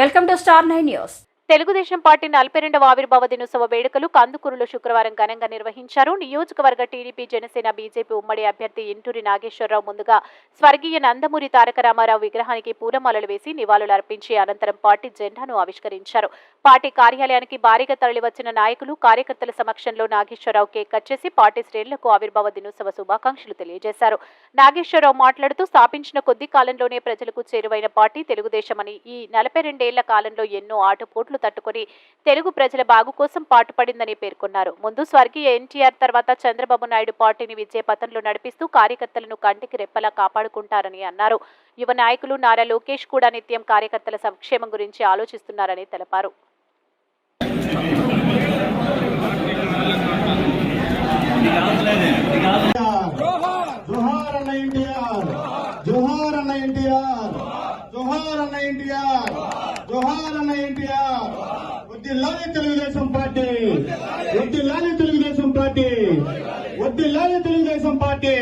Welcome to star 9 news. Telugu Desam party 42వ ఆవిర్భావ దినోత్సవ వేడుకలు కందుకూరులో శుక్రవారం ఘనంగా నిర్వహించారు. నియోజకవర్గ టీడీపీ, జనసేన, బీజేపీ ఉమ్మడి అభ్యర్థి ఇంటూరి నాగేశ్వరరావు ముందుగా స్వర్గీయ నందమూరి తారక రామారావు విగ్రహానికి పూలమాలలు వేసి నివాళులు అర్పించి అనంతరం పార్టీ జెండాను ఆవిష్కరించారు. పార్టీ కార్యాలయానికి భారీగా తరలివచ్చిన నాయకులు, కార్యకర్తల సమక్షంలో నాగేశ్వరరావు కేక్ కట్ చేసి పార్టీ శ్రేణులకు ఆవిర్భావ దినోత్సవ శుభాకాంక్షలు తెలియజేశారు. నాగేశ్వరరావు మాట్లాడుతూ స్థాపించిన కొద్ది కాలంలోనే ప్రజలకు చేరువైన పార్టీ తెలుగుదేశమని, ఈ 42 ఏళ్ల కాలంలో ఎన్నో ఆటుపోట్లు తట్టుకుని తెలుగు ప్రజల బాగు కోసం పాటుపడిందని పేర్కొన్నారు. ముందు స్వర్గీయ ఎన్టీఆర్, తర్వాత చంద్రబాబు నాయుడు పార్టీని విజయపథంలో నడిపిస్తూ కార్యకర్తలను కంటికి రెప్పలా కాపాడుకుంటారని అన్నారు. యువ నాయకులు నారా లోకేష్ కూడా నిత్యం కార్యకర్తల సంక్షేమం గురించి ఆలోచిస్తున్నారని తెలిపారు. వద్దిల్లాలి తెలుగుదేశం పార్టీ, వద్దిల్లాలి తెలుగుదేశం పార్టీ, వద్దిల్లాలి తెలుగుదేశం పార్టీ.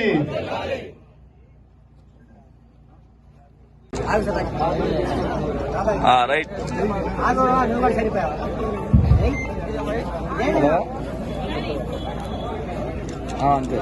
రైట్ అంతే.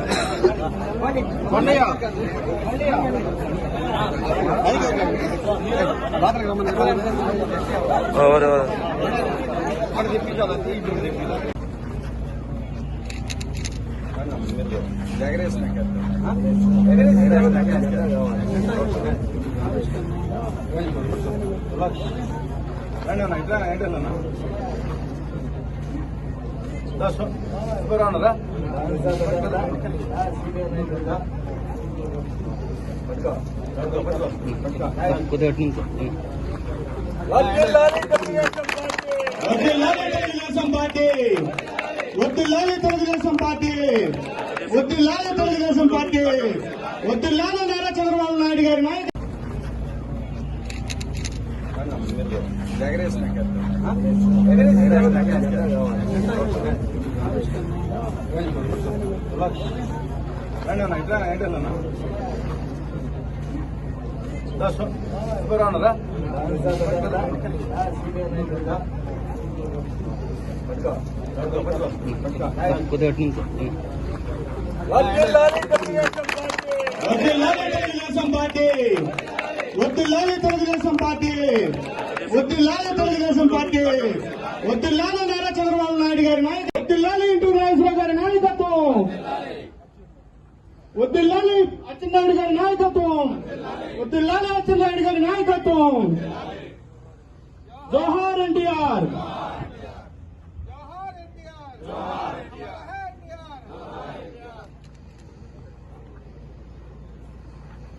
తెలుగుదేశం పార్టీ, వద్దిల్లాలి తెలుగుదేశం పార్టీ, వద్దిల్లాలి తెలుగుదేశం పార్టీ, వద్దిల్లాలి నారా చంద్రబాబు నాయుడు గారి నాయకత్వం. తెలుగుదేశం పార్టీ, వద్దిల్లాలి తెలుగుదేశం పార్టీ, వద్దిల్లాలి తెలుగుదేశం పార్టీ, వద్దిల్లాలి నారా చంద్రబాబు నాయుడు గారి నాయకత్వం, వద్దిల్లాలి ఇంటూరి నాగేశ్వరరావు గారి నాయకత్వం, వద్దిల్లాలి అచ్చెన్నాయుడు గారి నాయకత్వం, వద్దిల్లాలి అచ్చెన్నాయుడు గారి నాయకత్వం. జోహార్ ఎన్టీఆర్.